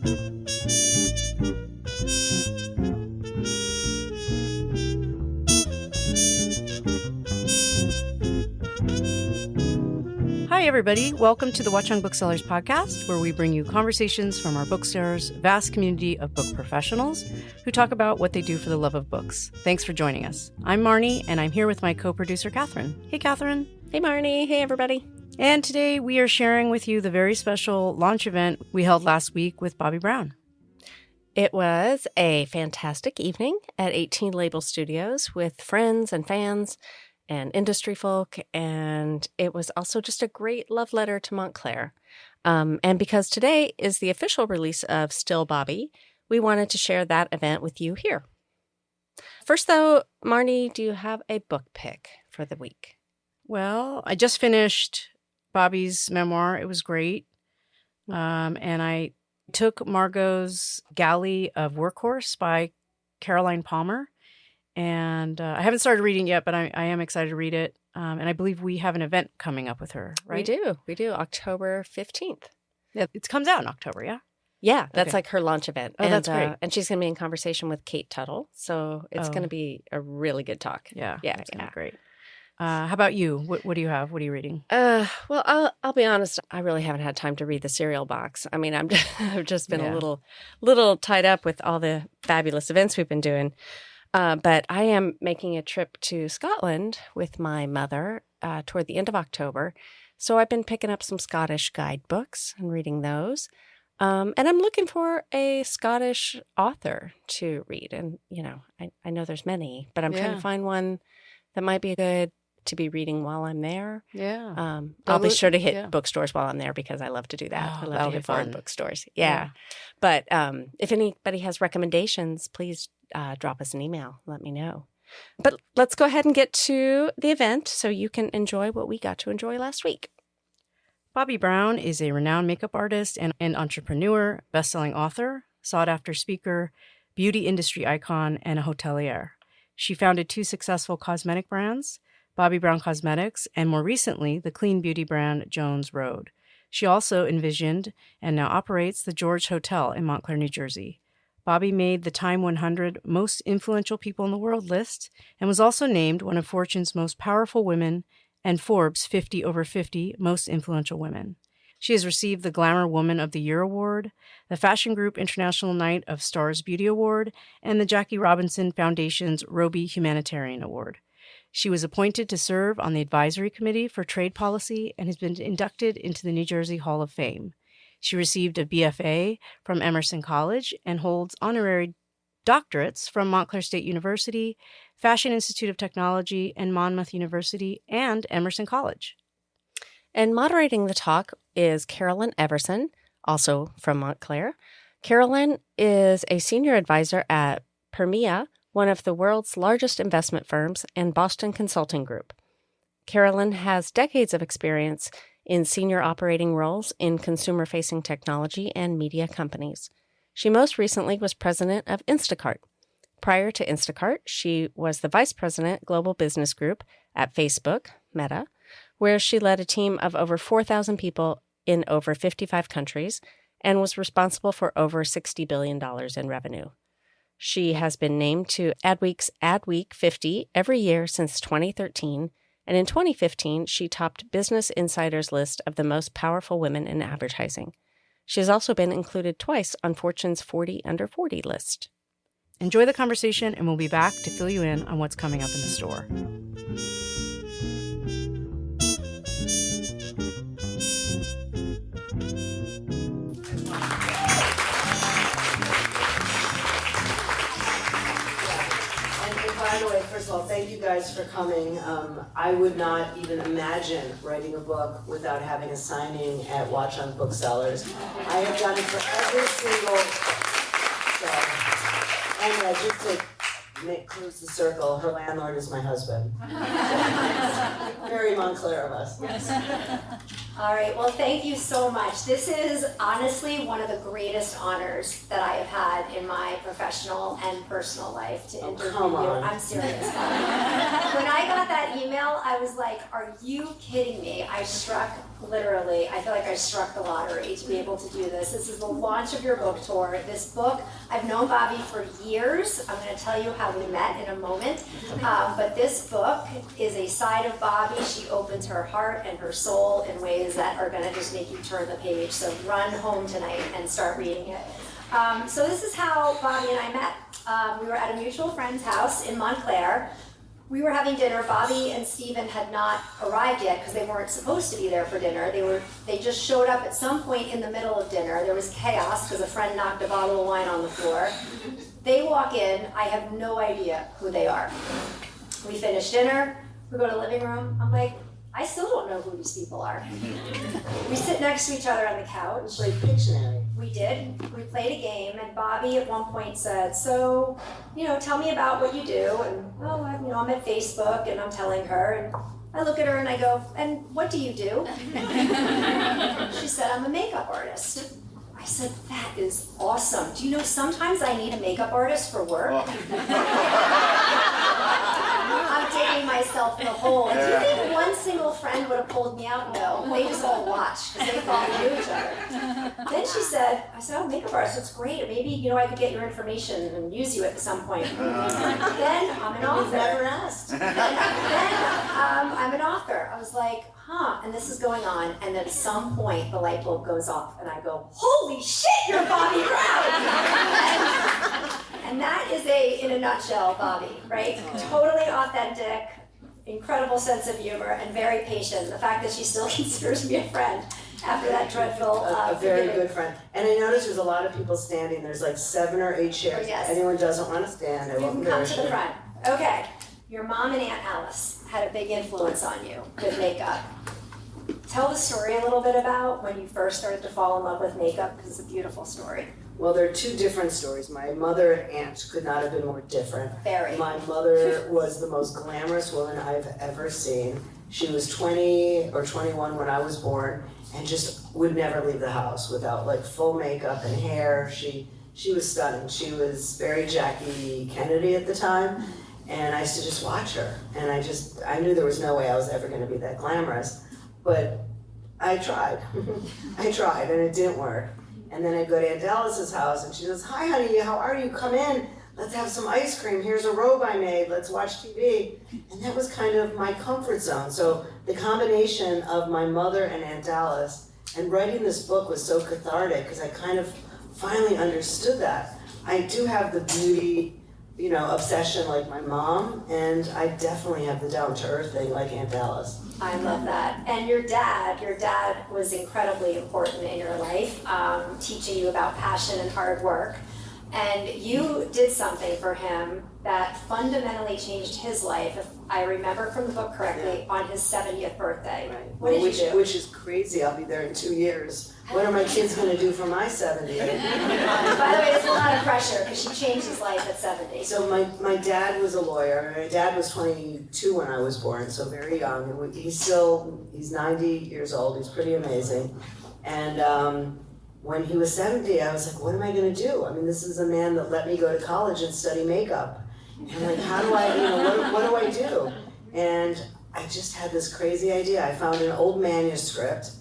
Hi, everybody. Welcome to the Watch Young Booksellers podcast, where we bring you conversations from our bookstores' vast community of book professionals who talk about what they do for the love of books. Thanks for joining us. I'm Marnie, and I'm here with my co-producer, Catherine. Hey, Catherine. Hey, Marnie. Hey, everybody. And today we are sharing with you the very special launch event we held last week with Bobbi Brown. It was a fantastic evening at 18 Label Studios with friends and fans and industry folk, and it was also just a great love letter to Montclair. And because today is the official release of Still Bobbi, we wanted to share that event with you here. First, though, Marnie, do you have a book pick for the week? Well, I just finished Bobbi's memoir. It was great. And I took Margot's Galley of Workhorse by Caroline Palmer. And I haven't started reading yet, but I am excited to read it. And I believe we have an event coming up with her, right? We do. October 15th. Yeah, it comes out in October, yeah? Yeah, that's like her launch event. Oh, that's great. And she's going to be in conversation with Kate Tuttle. So it's going to be a really good talk. Yeah, it's going to be great. How about you? What do you have? What are you reading? Well, I'll be honest. I really haven't had time to read the cereal box. I mean, I've just been a little tied up with all the fabulous events we've been doing. But I am making a trip to Scotland with my mother toward the end of October. So I've been picking up some Scottish guidebooks and reading those. And I'm looking for a Scottish author to read. And, you know, I know there's many, but I'm trying to find one that might be good to be reading while I'm there. Yeah. I'll be sure to hit bookstores while I'm there because I love to do that. I love to hit foreign bookstores. Yeah. But if anybody has recommendations, please drop us an email. Let me know. But let's go ahead and get to the event so you can enjoy what we got to enjoy last week. Bobbi Brown is a renowned makeup artist and entrepreneur, best-selling author, sought-after speaker, beauty industry icon, and a hotelier. She founded 2 successful cosmetic brands, Bobbi Brown Cosmetics, and more recently, the clean beauty brand Jones Road. She also envisioned and now operates the George Hotel in Montclair, New Jersey. Bobbi made the Time 100 Most Influential People in the World list and was also named one of Fortune's Most Powerful Women and Forbes 50 over 50 Most Influential Women. She has received the Glamour Woman of the Year Award, the Fashion Group International Night of Stars Beauty Award, and the Jackie Robinson Foundation's ROBIE Humanitarian Award. She was appointed to serve on the Advisory Committee for Trade Policy and has been inducted into the New Jersey Hall of Fame. She received a BFA from Emerson College and holds honorary doctorates from Montclair State University, Fashion Institute of Technology, and Monmouth University, and Emerson College. And moderating the talk is Carolyn Everson, also from Montclair. Carolyn is a senior advisor at Permia, one of the world's largest investment firms, and Boston Consulting Group. Carolyn has decades of experience in senior operating roles in consumer-facing technology and media companies. She most recently was president of Instacart. Prior to Instacart, she was the vice president Global Business Group at Facebook, Meta, where she led a team of over 4,000 people in over 55 countries and was responsible for over $60 billion in revenue. She has been named to Adweek's Adweek 50 every year since 2013, and in 2015, she topped Business Insider's list of the most powerful women in advertising. She has also been included twice on Fortune's 40 Under 40 list. Enjoy the conversation, and we'll be back to fill you in on what's coming up in the store. By the way, first of all, thank you guys for coming. I would not even imagine writing a book without having a signing at Watch Young Booksellers. I have done it for every single show. And just to close the circle, her landlord is my husband. So, very Montclair of us. All right, well, thank you so much. This is honestly one of the greatest honors that I have had in my professional and personal life to interview come you. on. I'm serious. When I got that email, I was like, are you kidding me? I feel like I struck the lottery to be able to do this. This is the launch of your book tour. This book, I've known Bobbi for years. I'm going to tell you how we met in a moment. But this book is a side of Bobbi. She opens her heart and her soul in ways that are going to just make you turn the page. So run home tonight and start reading it. So this is how Bobbi and I met. We were at a mutual friend's house in Montclair. We were having dinner. Bobbi and Stephen had not arrived yet because they weren't supposed to be there for dinner. They just showed up at some point in the middle of dinner. There was chaos because a friend knocked a bottle of wine on the floor. They walk in. I have no idea who they are. We finish dinner. We go to the living room. I'm like, I still don't know who these people are. We sit next to each other on the couch. It's like Pictionary. We did. We played a game, and Bobbi at one point said, so, tell me about what you do. And, I'm at Facebook, and I'm telling her, and I look at her and I go, and what do you do? She said, I'm a makeup artist. I said, that is awesome. Do you know, sometimes I need a makeup artist for work. I'm digging myself in a hole. Do you think one single friend would have pulled me out? No. They just all watched because they thought we knew each other. Then she said, oh, makeup artist, that's great. Maybe, I could get your information and use you at some point. Then I'm an author. You've never asked. Then I'm an author. I was like, and this is going on. And then at some point, the light bulb goes off. And I go, holy shit, you're Bobbi Brown! And that is in a nutshell, Bobbi, right? Totally authentic, incredible sense of humor, and very patient. The fact that she still considers me a friend after that dreadful a very good friend. And I noticed there's a lot of people standing. There's like 7 or 8 chairs. Yes. If anyone doesn't want to stand, You can come to the front. Okay, your mom and Aunt Alice had a big influence on you with makeup. Tell the story a little bit about when you first started to fall in love with makeup, because it's a beautiful story. Well, there are 2 different stories. My mother and aunt could not have been more different. Very. My mother was the most glamorous woman I've ever seen. She was 20 or 21 when I was born and just would never leave the house without like full makeup and hair. She was stunning. She was very Jackie Kennedy at the time, and I used to just watch her. And I knew there was no way I was ever going to be that glamorous, but I tried. I tried, and it didn't work. And then I go to Aunt Dallas's house, and she says, hi, honey, how are you? Come in. Let's have some ice cream. Here's a robe I made. Let's watch TV. And that was kind of my comfort zone. So the combination of my mother and Aunt Dallas and writing this book was so cathartic because I kind of finally understood that. I do have the beauty, obsession like my mom, and I definitely have the down-to-earth thing like Aunt Dallas. I love that. And your dad was incredibly important in your life, teaching you about passion and hard work. And you did something for him that fundamentally changed his life, if I remember from the book correctly, on his 70th birthday. Right. What did you do? Which is crazy. I'll be there in 2 years. What are my kids going to do for my 70th? By the way, it's a lot of pressure because she changed his life at 70. So my dad was a lawyer. My dad was 22 when I was born, so very young. He's 90 years old. He's pretty amazing. And when he was 70, I was like, what am I going to do? I mean, this is a man that let me go to college and study makeup. And I'm like, how do I, what do I do? And I just had this crazy idea. I found an old manuscript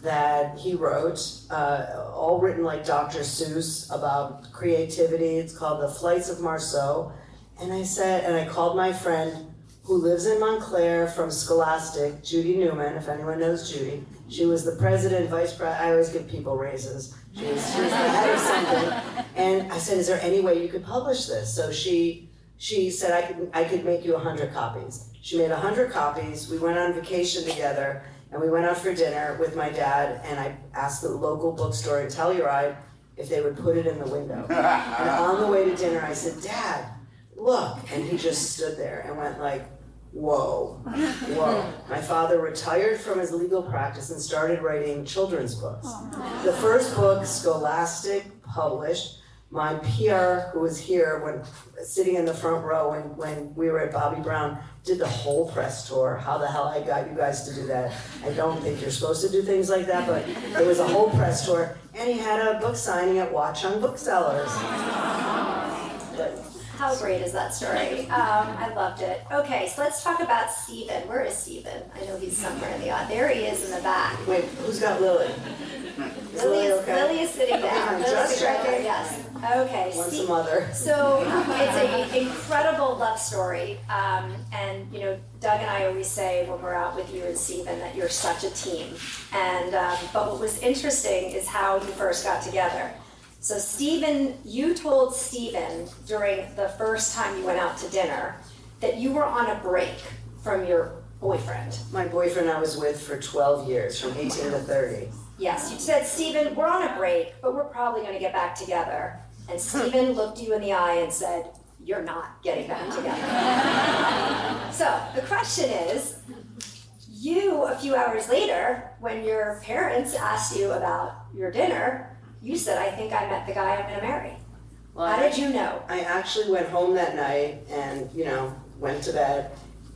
that he wrote, all written like Dr. Seuss about creativity. It's called The Flights of Marceau. And I called my friend who lives in Montclair from Scholastic, Judy Newman, if anyone knows Judy. She was the president, vice president. I always give people raises. She was the head of something. And I said, is there any way you could publish this? So she said I could make you 100 copies. She made 100 copies. We went on vacation together, and we went out for dinner with my dad, and I asked the local bookstore in Telluride if they would put it in the window. And on the way to dinner, I said, Dad, look. And he just stood there and went like, whoa, whoa. My father retired from his legal practice and started writing children's books. The first book Scholastic published My PR, who was here when sitting in the front row when we were at Bobbi Brown, did the whole press tour. How the hell I got you guys to do that? I don't think you're supposed to do things like that, but it was a whole press tour. And he had a book signing at Watch on Booksellers. But, how great is that story? I loved it. Okay, so let's talk about Stephen. Where is Stephen? I know he's somewhere in the audience. There he is in the back. wait, who's got Lily? Lily is sitting down. Okay, Lily's just right there, checking. yes. Okay. Once a mother. So it's an incredible love story, and you know, Doug and I always say when we're out with you and Stephen that you're such a team. And but what was interesting is how you first got together. So Stephen, you told Stephen during the first time you went out to dinner that you were on a break from your boyfriend. My boyfriend I was with for 12 years, from 18 to 30. Yes, you said, Stephen, we're on a break, but we're probably going to get back together. And Stephen looked you in the eye and said, you're not getting back together. So the question is, you, a few hours later, when your parents asked you about your dinner, you said, I think I met the guy I'm going to marry. Well, How did you know? I actually went home that night and, went to bed,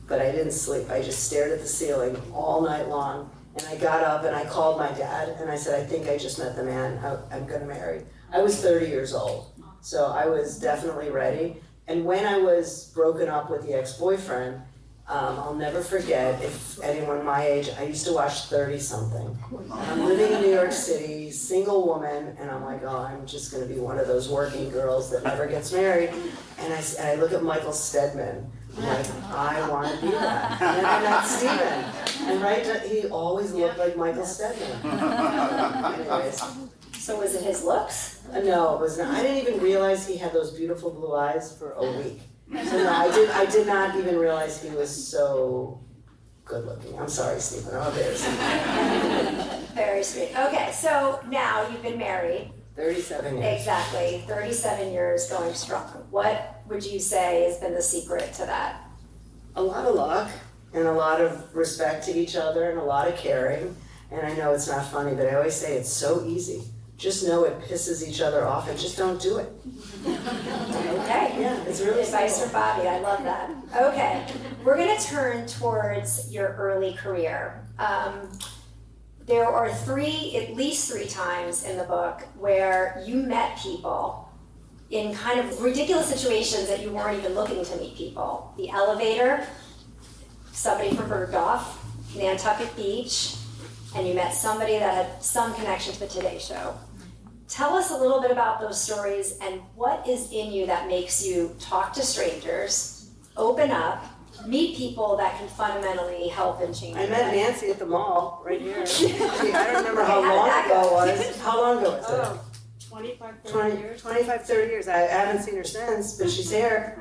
but I didn't sleep. I just stared at the ceiling all night long. And I got up and I called my dad and I said, I think I just met the man I'm going to marry. I was 30 years old, so I was definitely ready. And when I was broken up with the ex-boyfriend, I'll never forget, if anyone my age, I used to watch 30-something. I'm living in New York City, single woman, and I'm like, oh, I'm just gonna be one of those working girls that never gets married. And I look at Michael Stedman, I'm like, I wanna be that. And then I met Stephen, and he always looked like Michael Stedman. Anyways. So was it his looks? No, it was not. I didn't even realize he had those beautiful blue eyes for a week. So no, I did not even realize he was so good looking. I'm sorry, Stephen, I'm embarrassing. Very sweet. Okay, so now you've been married. 37 years. Exactly, 37 years going strong. What would you say has been the secret to that? A lot of luck and a lot of respect to each other and a lot of caring. And I know it's not funny, but I always say it's so easy. Just know it pisses each other off and just don't do it. Okay. Yeah, it's really advice simple. from Bobbi. I love that. Okay, we're going to turn towards your early career. There are at least three times in the book where you met people in kind of ridiculous situations that you weren't even looking to meet people. The elevator, somebody from Bergdorf, Nantucket Beach, and you met somebody that had some connection to the Today Show. Tell us a little bit about those stories and what is in you that makes you talk to strangers, open up, meet people that can fundamentally help and change I your met life. Nancy at the mall, right here. I don't remember how long ago it was. How long ago was it? 25, 30 years. 25, 30 years. I haven't seen her since, but she's here.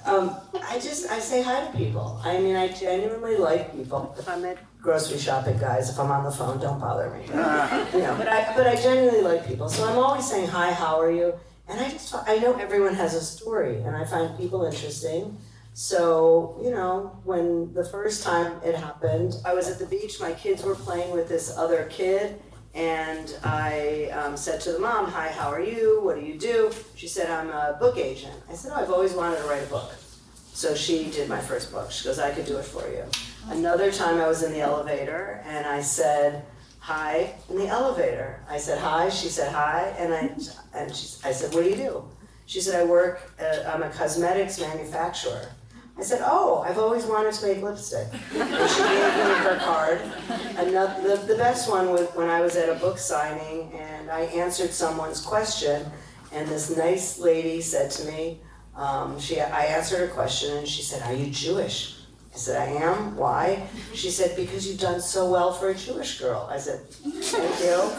I say hi to people. I mean, I genuinely like people. If I'm at grocery shopping, guys, if I'm on the phone, don't bother me. But I genuinely like people. So I'm always saying, hi, how are you? And I know everyone has a story, and I find people interesting. So, when the first time it happened, I was at the beach, my kids were playing with this other kid, and I said to the mom, hi, how are you? What do you do? She said, I'm a book agent. I said, oh, I've always wanted to write a book. So she did my first book. She goes, I could do it for you. Another time I was in the elevator, and I said, hi, in the elevator. I said, hi, she said, hi, I said, what do you do? She said, I'm a cosmetics manufacturer. I said, oh, I've always wanted to make lipstick. And she gave me her card. The best one was when I was at a book signing and I answered someone's question, and this nice lady said to me, I answered her question and she said, are you Jewish? I said, I am. Why? She said, because you've done so well for a Jewish girl. I said, thank you.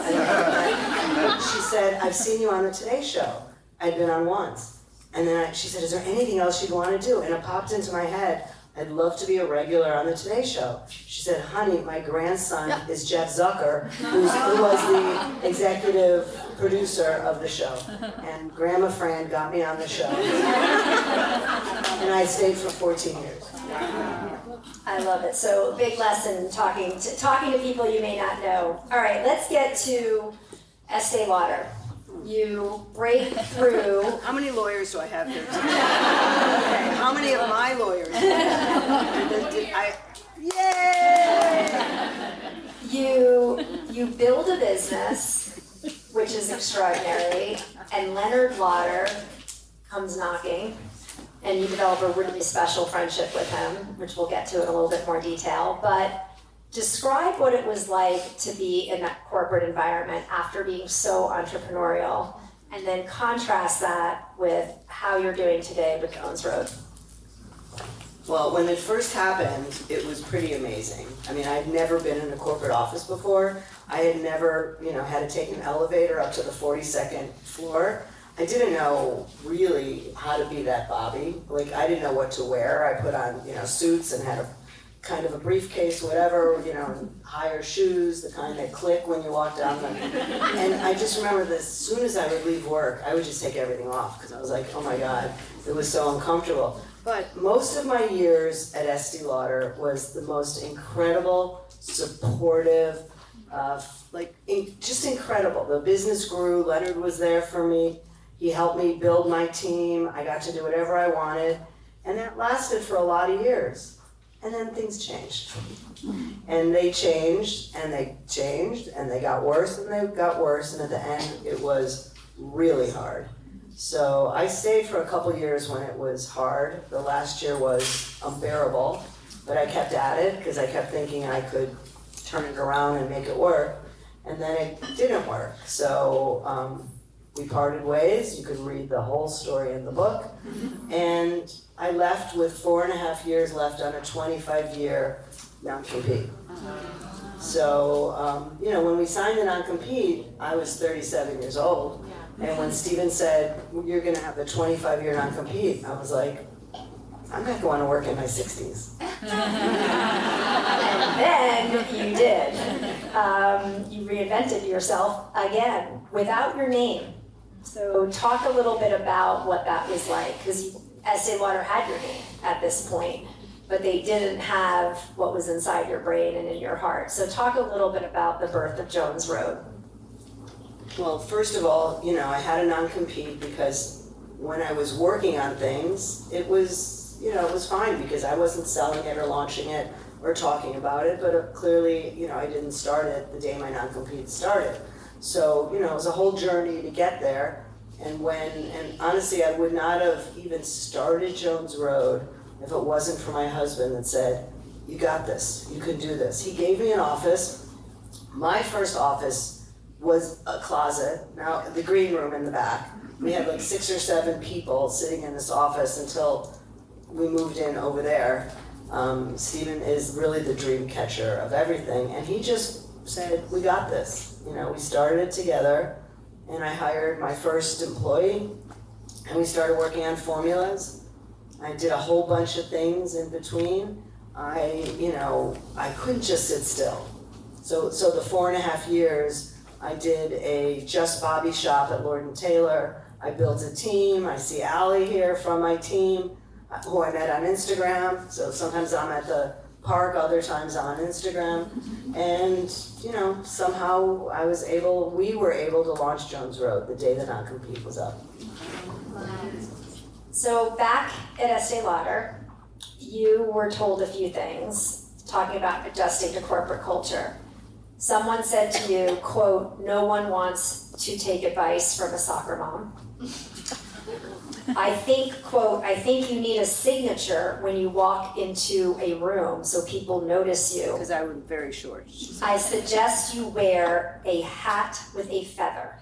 She said, I've seen you on the Today Show. I'd been on once. And then she said, is there anything else you'd want to do? And it popped into my head, I'd love to be a regular on the Today Show. She said, honey, my grandson is Jeff Zucker, who was the executive producer of the show. And Grandma Fran got me on the show. And I stayed for 14 years. I love it. So big lesson talking to people you may not know. All right, let's get to Estee Lauder. you break through. How many lawyers do I have here today? Okay, how many of my lawyers? Yay! You build a business, which is extraordinary, and Leonard Lauder comes knocking, and you develop a really special friendship with him, which we'll get to in a little bit more detail. But describe what it was like to be in that corporate environment after being so entrepreneurial, and then contrast that with how you're doing today with Jones Road. Well, when it first happened, it was pretty amazing. I mean, I'd never been in a corporate office before. I had never, had to take an elevator up to the 42nd floor. I didn't know really how to be that Bobbi. Like, I didn't know what to wear. I put on, suits and had a kind of a briefcase, whatever, and higher shoes, the kind that click when you walk down them. And I just remember that as soon as I would leave work, I would just take everything off because I was like, oh my God, it was so uncomfortable. But most of my years at Estee Lauder was the most incredible, supportive, just incredible. The business grew, Leonard was there for me. He helped me build my team. I got to do whatever I wanted. And that lasted for a lot of years. And then things changed. And they changed, and they changed, and they got worse, and they got worse. And at the end, it was really hard. So I stayed for a couple years when it was hard. The last year was unbearable, but I kept at it because I kept thinking I could turn it around and make it work. And then it didn't work. So we parted ways. You could read the whole story in the book. And I left with 4.5 years left on a 25-year non-compete. So, when we signed the non-compete, I was 37 years old. And when Stephen said, you're going to have the 25-year non-compete, I was like, I'm not going to work in my 60s. And then you did. You reinvented yourself again without your name. So talk a little bit about what that was like, because Estee Lauder had your name at this point, but they didn't have what was inside your brain and in your heart. So talk a little bit about the birth of Jones Road. Well, first of all, I had a non-compete because when I was working on things, it was fine because I wasn't selling it or launching it or talking about it, but clearly, I didn't start it the day my non-compete started. So, it was a whole journey to get there. And honestly, I would not have even started Jones Road if it wasn't for my husband that said, you got this, you can do this. He gave me an office. My first office was a closet, now the green room in the back. We had like 6 or 7 people sitting in this office until we moved in over there. Stephen is really the dream catcher of everything, and he just said, we got this. We started it together, and I hired my first employee, and we started working on formulas. I did a whole bunch of things in between. I couldn't just sit still. So the 4.5 years, I did a Just Bobbi shop at Lord & Taylor. I built a team. I see Allie here from my team, who I met on Instagram. So sometimes I'm at the park, other times I'm on Instagram. And, somehow we were able to launch Jones Road the day the non-compete was up. So back at Estee Lauder, you were told a few things, talking about adjusting to corporate culture. Someone said to you, quote, no one wants to take advice from a soccer mom. I think, quote, I think you need a signature when you walk into a room so people notice you. Because I was very short. I suggest you wear a hat with a feather.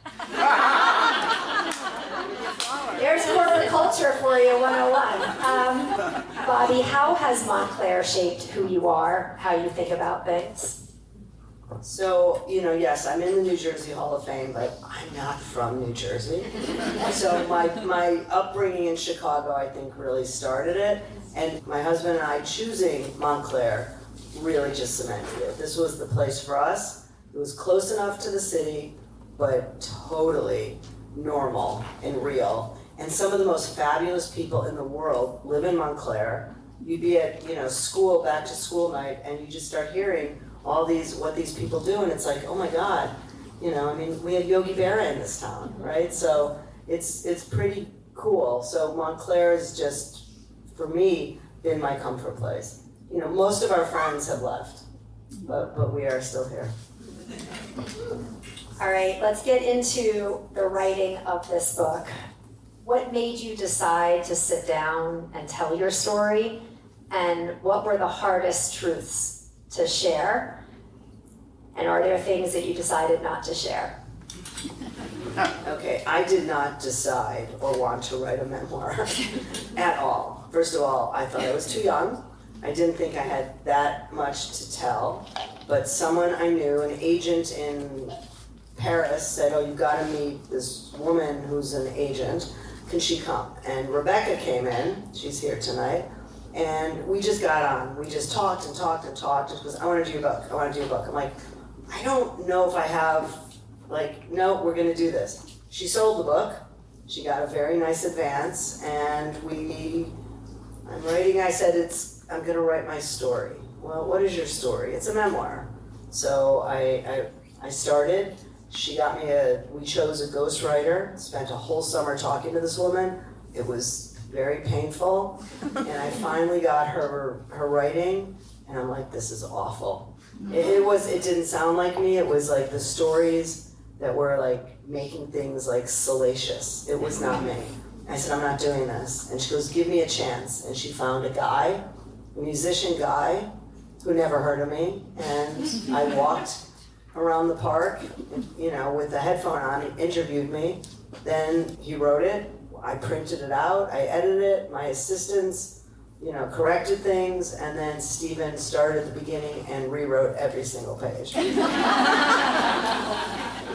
There's corporate culture for you, 101. Bobbi, how has Montclair shaped who you are, how you think about things? So, yes, I'm in the New Jersey Hall of Fame, but I'm not from New Jersey. So my upbringing in Chicago, I think, really started it. And my husband and I choosing Montclair really just cemented it. This was the place for us. It was close enough to the city, but totally normal and real. And some of the most fabulous people in the world live in Montclair. You'd be at, school, back to school night, and you just start hearing what these people do, and it's like, oh my God, You know, I mean, we had Yogi Berra in this town, right? So it's pretty cool. So Montclair is just, for me, been my comfort place. You know, most of our friends have left, but we are still here. All right, let's get into the writing of this book. What made you decide to sit down and tell your story? And what were the hardest truths to share? And are there things that you decided not to share? Okay, I did not decide or want to write a memoir at all. First of all, I thought I was too young. I didn't think I had that much to tell. But someone I knew, an agent in Paris, said, oh, you've got to meet this woman who's an agent. Can she come? And Rebecca came in. She's here tonight. And we just got on. We just talked and talked and talked. She goes, I want to do your book. I want to do your book. I'm like, I don't know if I have, no, we're going to do this. She sold the book. She got a very nice advance. And I'm writing, I said, I'm going to write my story. Well, what is your story? It's a memoir. So I started. She got me we chose a ghostwriter, spent a whole summer talking to this woman. It was very painful. And I finally got her writing, and I'm like, this is awful. It didn't sound like me. It was like the stories that were like making things like salacious. It was not me. I said, I'm not doing this. And she goes, give me a chance. And she found a musician guy, who never heard of me. And I walked around the park, with the headphone on. He interviewed me. Then he wrote it. I printed it out. I edited it. My assistants, corrected things. And then Stephen started at the beginning and rewrote every single page. A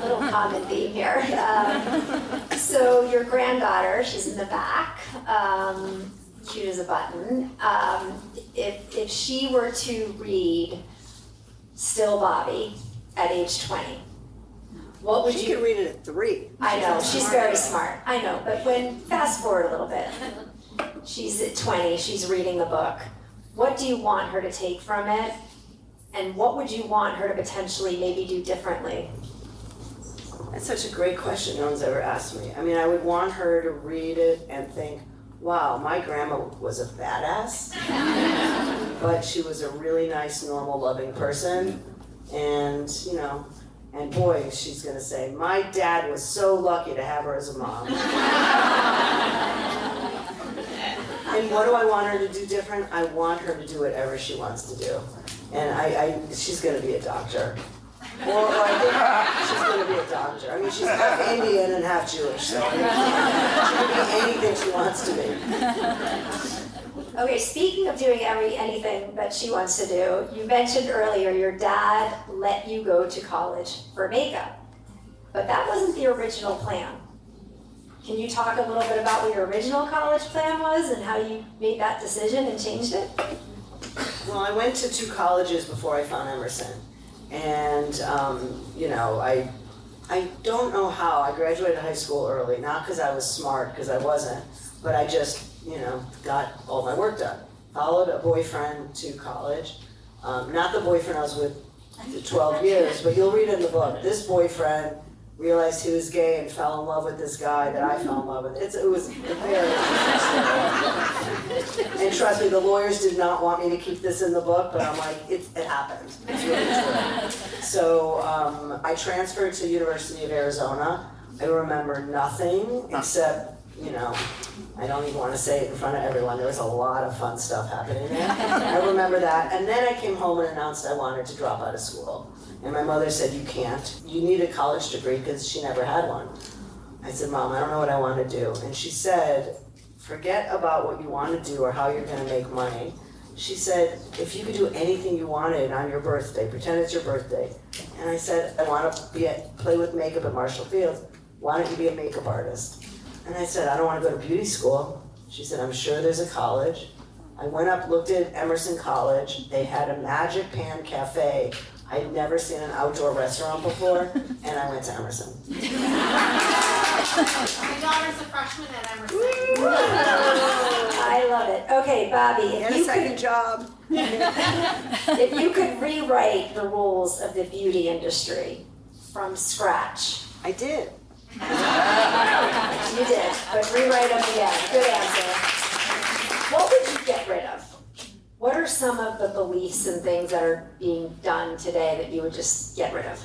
little common theme here. So your granddaughter, she's in the back, cute as a button. If she were to read Still Bobbi at age 20, what would She could read it at 3. I know, she's very smart. I know, but fast forward a little bit. She's at 20, she's reading the book. What do you want her to take from it? And what would you want her to potentially maybe do differently? That's such a great question. No one's ever asked me. I mean, I would want her to read it and think, wow, my grandma was a badass, but she was a really nice, normal, loving person. And, and boy, she's gonna say, my dad was so lucky to have her as a mom. And what do I want her to do different? I want her to do whatever she wants to do. And she's gonna be a doctor. Or I think she's going to be a doctor. I mean, she's half Indian and half Jewish, so she can be anything she wants to be. Okay, speaking of doing anything that she wants to do, you mentioned earlier your dad let you go to college for makeup, but that wasn't the original plan. Can you talk a little bit about what your original college plan was and how you made that decision and changed it? Well, I went to 2 colleges before I found Emerson. And, I don't know how. I graduated high school early, not because I was smart, because I wasn't, but I just, got all my work done. Followed a boyfriend to college. Not the boyfriend I was with for 12 years, but you'll read in the book. This boyfriend realized he was gay and fell in love with this guy that I fell in love with. It was very interesting. And trust me, the lawyers did not want me to keep this in the book, but I'm like, it happened. It's really true. So I transferred to University of Arizona. I remember nothing except, I don't even want to say it in front of everyone. There was a lot of fun stuff happening there. I remember that. And then I came home and announced I wanted to drop out of school. And my mother said, you can't. You need a college degree, because she never had one. I said, Mom, I don't know what I want to do. And she said, forget about what you want to do or how you're going to make money. She said, if you could do anything you wanted on your birthday, pretend it's your birthday. And I said, I want to play with makeup at Marshall Fields. Why don't you be a makeup artist? And I said, I don't want to go to beauty school. She said, I'm sure there's a college. I went up, looked at Emerson College. They had a Magic Pan Cafe. I had never seen an outdoor restaurant before, and I went to Emerson. My daughter's a freshman at Emerson. I love it. Okay, Bobbi, Get a second job. if you could rewrite the rules of the beauty industry from scratch? I did. You did, but rewrite them again. Good answer. What would you get rid of? What are some of the beliefs and things that are being done today that you would just get rid of?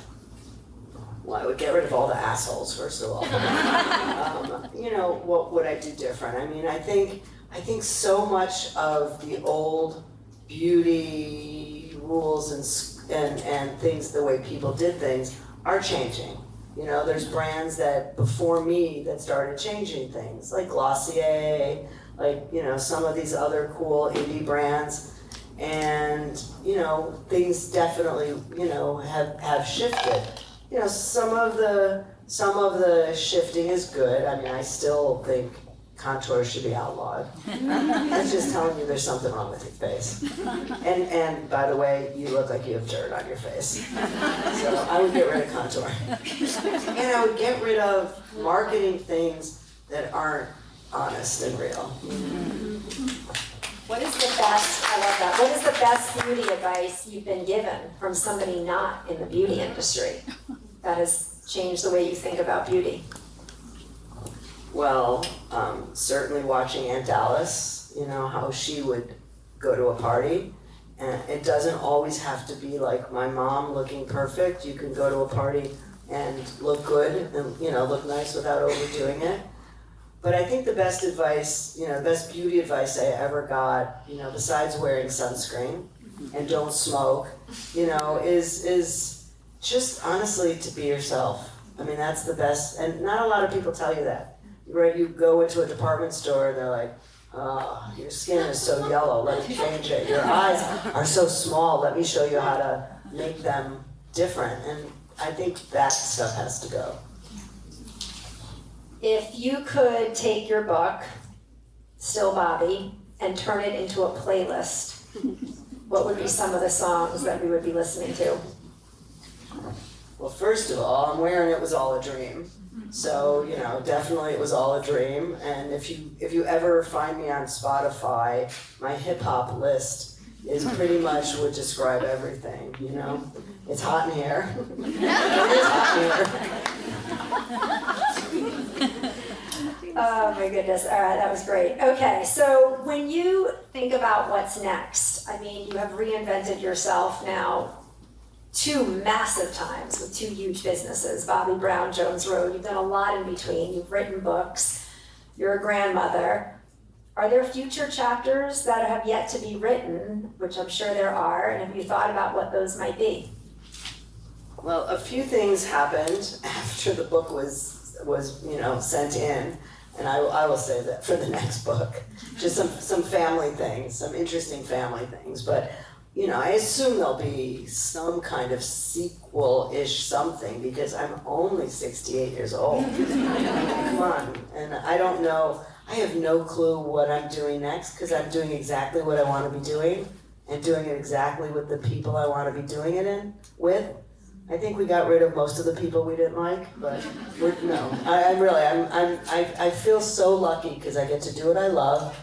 Well, I would get rid of all the assholes, first of all. What would I do different? I mean, I think so much of the old beauty rules and things, the way people did things, are changing. There's brands that before me that started changing things, like Glossier, like, some of these other cool indie brands. And, things definitely, have shifted. Some of the shifting is good. I mean, I still think contour should be outlawed. That's just telling you there's something wrong with your face. And by the way, you look like you have dirt on your face. So I would get rid of contour. And I would get rid of marketing things that aren't honest and real. What is the best, I love that, what is the best beauty advice you've been given from somebody not in the beauty industry that has changed the way you think about beauty? Well, certainly watching Aunt Alice, how she would go to a party. And it doesn't always have to be like my mom looking perfect. You can go to a party and look good and, look nice without overdoing it. But I think the best advice, the best beauty advice I ever got, besides wearing sunscreen and don't smoke, is just honestly to be yourself. I mean, that's the best, and not a lot of people tell you that. Right? You go into a department store and they're like, oh, your skin is so yellow, let me change it. Your eyes are so small, let me show you how to make them different. And I think that stuff has to go. If you could take your book, Still Bobbi, and turn it into a playlist, what would be some of the songs that we would be listening to? Well, first of all, I'm wearing It Was All a Dream. So, definitely It Was All a Dream. And if you ever find me on Spotify, my hip hop list is pretty much would describe everything, It's hot in here. It is hot in here. Oh my goodness, all right, that was great. Okay, so when you think about what's next, I mean, you have reinvented yourself now 2 massive times with 2 huge businesses, Bobbi Brown, Jones Road. You've done a lot in between. You've written books. You're a grandmother. Are there future chapters that have yet to be written, which I'm sure there are, and have you thought about what those might be? Well, a few things happened after the book was sent in, and I will say that for the next book, just some family things, some interesting family things, but I assume there'll be some kind of sequel-ish something because I'm only 68 years old. Come on, and I don't know, I have no clue what I'm doing next because I'm doing exactly what I want to be doing and doing it exactly with the people I want to be doing it with. I think we got rid of most of the people we didn't like, but I feel so lucky because I get to do what I love,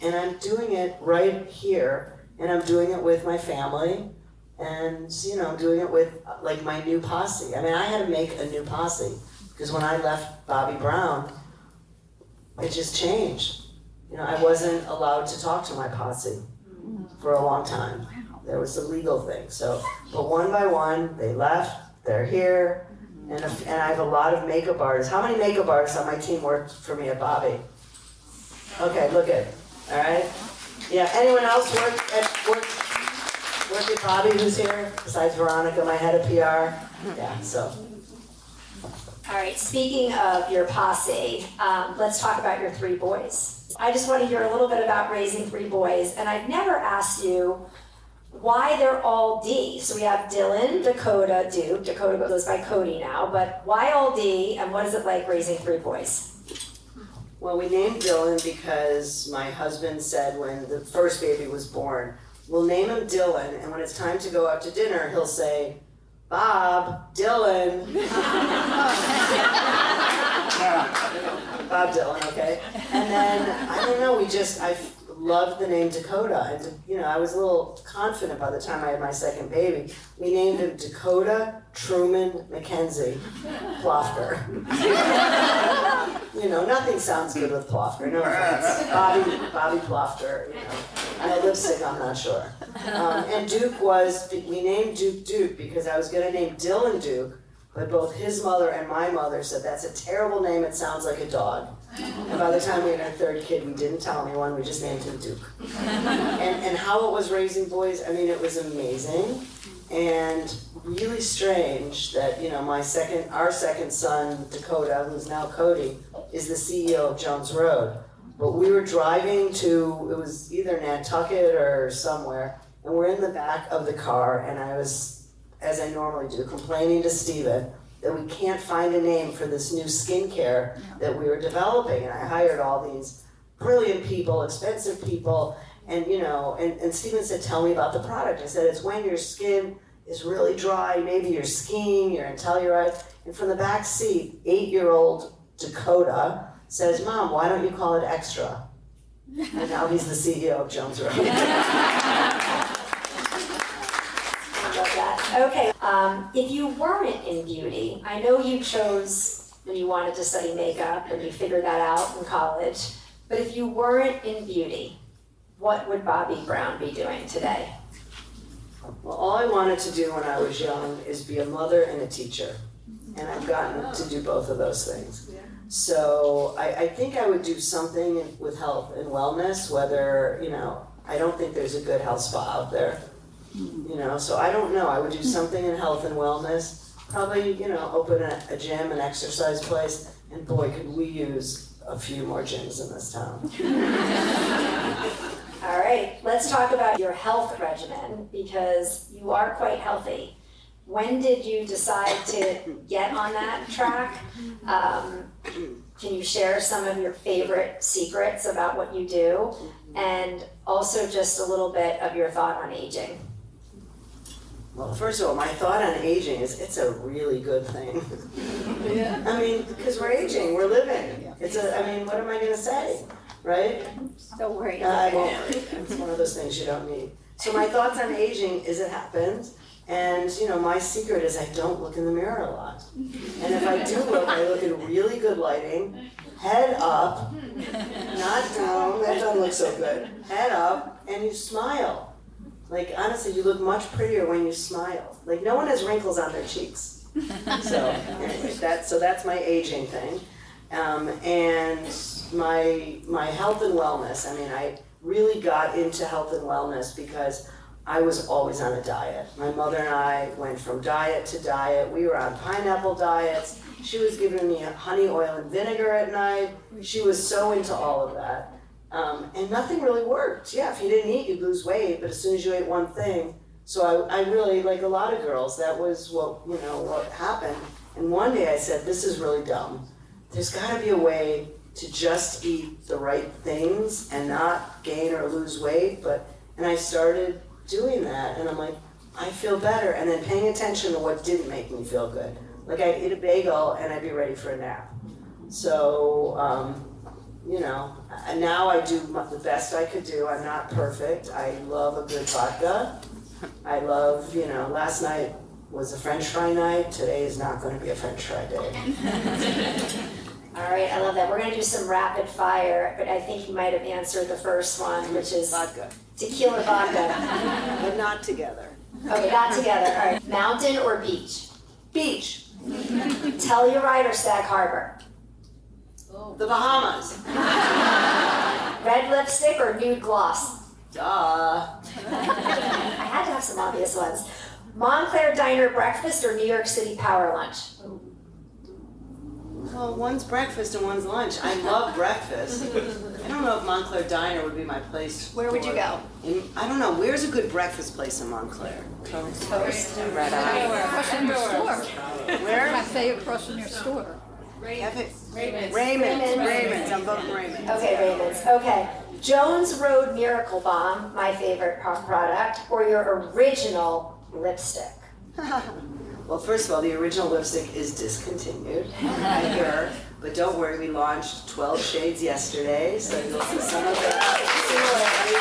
and I'm doing it right here, and I'm doing it with my family, and I'm doing it with like my new posse. I mean, I had to make a new posse because when I left Bobbi Brown, it just changed. I wasn't allowed to talk to my posse for a long time. There was a legal thing. But one by one, they left, they're here, and I have a lot of makeup artists. How many makeup artists on my team worked for me at Bobbi? Okay, look at it, all right? Yeah, anyone else work at Bobbi who's here? Besides Veronica, my head of PR? Yeah, so. All right, speaking of your posse, let's talk about your 3 boys. I just want to hear a little bit about raising 3 boys, and I've never asked you why they're all D. So we have Dylan, Dakota, Duke. Dakota goes by Cody now, but why all D, and what is it like raising 3 boys? Well, we named Dylan because my husband said when the first baby was born, we'll name him Dylan, and when it's time to go out to dinner, he'll say, Bob, Dylan. Bob Dylan, okay? And then, I don't know, loved the name Dakota. And, I was a little confident by the time I had my second baby. We named him Dakota Truman Mackenzie Plofker. Nothing sounds good with Plofker, no offense. Bobbi Plofker, And a lipstick, I'm not sure. And Duke we named Duke because I was going to name Dylan Duke, but both his mother and my mother said, that's a terrible name, it sounds like a dog. And by the time we had our third kid, we didn't tell anyone, we just named him Duke. And how it was raising boys, it was amazing. And really strange that, our second son, Dakota, who's now Cody, is the CEO of Jones Road. But we were driving it was either Nantucket or somewhere, and we're in the back of the car, and I was, as I normally do, complaining to Steven that we can't find a name for this new skincare that we were developing. And I hired all these brilliant people, expensive people, and and Steven said, tell me about the product. I said, it's when your skin is really dry, maybe you're skiing, you're in Telluride, and from the back seat, 8-year-old Dakota says, Mom, why don't you call it Extra? And now he's the CEO of Jones Road. Okay, if you weren't in beauty, I know you chose when you wanted to study makeup and you figured that out in college, but if you weren't in beauty, what would Bobbi Brown be doing today? Well, all I wanted to do when I was young is be a mother and a teacher, and I've gotten to do both of those things. So I think I would do something with health and wellness, whether, I don't think there's a good health spa out there. So I don't know, I would do something in health and wellness, probably, open a gym, an exercise place, and boy, could we use a few more gyms in this town. All right, let's talk about your health regimen, because you are quite healthy. When did you decide to get on that track? Can you share some of your favorite secrets about what you do? And also just a little bit of your thought on aging. Well, first of all, my thought on aging is it's a really good thing. Yeah. Because we're aging, we're living. What am I gonna say, right? Don't worry. I won't worry. It's one of those things you don't need. So my thoughts on aging is it happens. And, my secret is I don't look in the mirror a lot. And if I do look, I look in really good lighting, head up, not down, that doesn't look so good, head up, and you smile. Like, honestly, you look much prettier when you smile. Like, no one has wrinkles on their cheeks. So, anyway, that's my aging thing. And my health and wellness, I really got into health and wellness because I was always on a diet. My mother and I went from diet to diet. We were on pineapple diets. She was giving me honey, oil, and vinegar at night. She was so into all of that. And nothing really worked. Yeah, if you didn't eat, you'd lose weight, but as soon as you ate one thing. So I really, like a lot of girls, that was what happened. And one day I said, this is really dumb. There's gotta be a way to just eat the right things and not gain or lose weight, and I started doing that, and I'm like, I feel better, and then paying attention to what didn't make me feel good. Like I'd eat a bagel and I'd be ready for a nap. So, and now I do the best I could do. I'm not perfect. I love a good vodka. I love, last night was a French fry night. Today is not going to be a French fry day. All right, I love that. We're going to do some rapid fire, but I think you might have answered the first one, which is Vodka. Tequila vodka. But not together. Okay, not together. All right. Mountain or beach? Beach. Telluride or Sag Harbor? The Bahamas. Red lipstick or nude gloss? Duh. I had to have some obvious ones. Montclair Diner breakfast or New York City power lunch? Well, one's breakfast and one's lunch. I love breakfast. I don't know if Montclair Diner would be my place. Where would you go? I don't know. Where's a good breakfast place in Montclair? Toast. Red Eye. Across from your store. Where? Cafe across from your store. Raymond's. I'm voting Raymond's. Okay, Raymond's. Okay. Jones Road Miracle Bomb, my favorite product, or your original lipstick? Well, first of all, the original lipstick is discontinued. I hear. But don't worry, we launched 12 shades yesterday, so you'll see some of the similarities.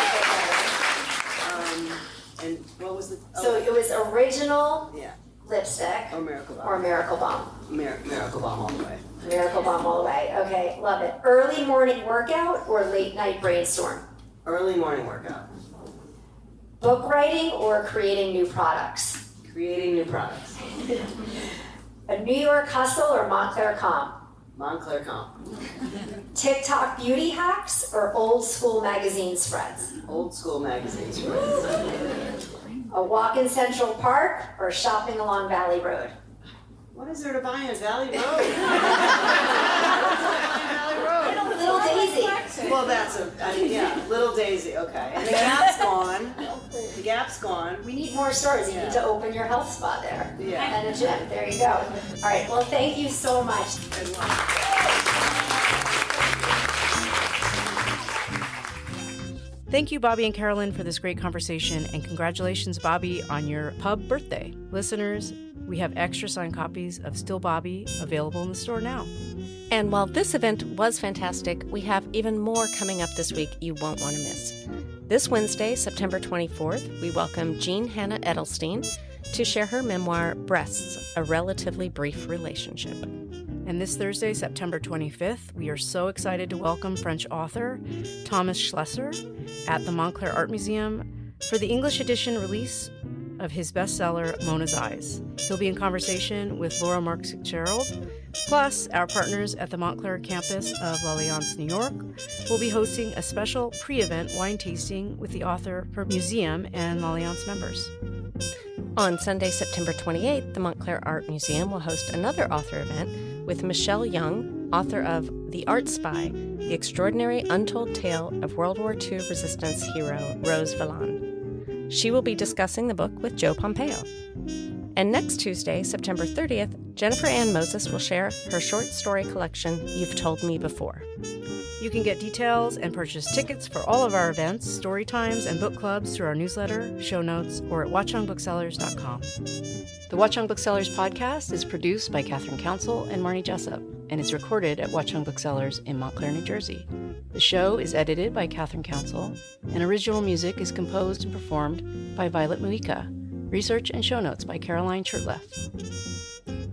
And what was the? So it was original Yeah. lipstick Or Miracle Bomb. or Miracle Bomb. Miracle Bomb all the way. Miracle Bomb all the way. Okay, love it. Early morning workout or late night brainstorm? Early morning workout. Book writing or creating new products? Creating new products. A New York hustle or Montclair comp? Montclair Comp. TikTok beauty hacks or old school magazine spreads? Old school magazines. A walk in Central Park or shopping along Valley Road? What is there to buy in Valley Road? Little Daisy. Well, Little Daisy, okay. And the Gap's gone. The Gap's gone. We need more stores. You Yeah. need to open your health spa there. Yeah. And a gym. There you go. All right. Well, thank you so much. Good luck. Thank you, Bobbi and Carolyn, for this great conversation, and congratulations, Bobbi, on your pub birthday. Listeners, we have extra signed copies of Still Bobbi available in the store now. And while this event was fantastic, we have even more coming up this week you won't want to miss. This Wednesday, September 24th, we welcome Jean Hannah Edelstein to share her memoir, Breasts, A Relatively Brief Relationship. And this Thursday, September 25th, we are so excited to welcome French author Thomas Schlesser at the Montclair Art Museum for the English edition release of his bestseller, Mona's Eyes. He'll be in conversation with Laura Marks Fitzgerald. Plus, our partners at the Montclair campus of L'Alliance, New York, will be hosting a special pre-event wine tasting with the author for museum and L'Alliance members. On Sunday, September 28th, the Montclair Art Museum will host another author event with Michelle Young, author of The Art Spy, The Extraordinary Untold Tale of World War II Resistance Hero Rose Valland. She will be discussing the book with Joe Pompeo. And next Tuesday, September 30th, Jennifer Ann Moses will share her short story collection, You've Told Me Before. You can get details and purchase tickets for all of our events, story times, and book clubs through our newsletter, show notes, or at watchongbooksellers.com. The Watch On Booksellers podcast is produced by Catherine Council and Marnie Jessup, and is recorded at Watch On Booksellers in Montclair, New Jersey. The show is edited by Catherine Council, and original music is composed and performed by Violet Muika. Research and show notes by Caroline Chertleff.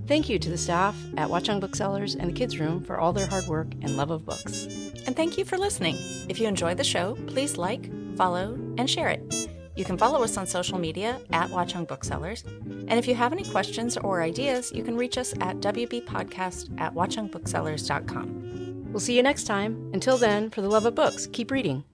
Thank you to the staff at Watch On Booksellers and the Kids Room for all their hard work and love of books. And thank you for listening. If you enjoy the show, please like, follow, and share it. You can follow us on social media at Watch On Booksellers. And if you have any questions or ideas, you can reach us at wbpodcast@watchonbooksellers.com. We'll see you next time. Until then, for the love of books, keep reading.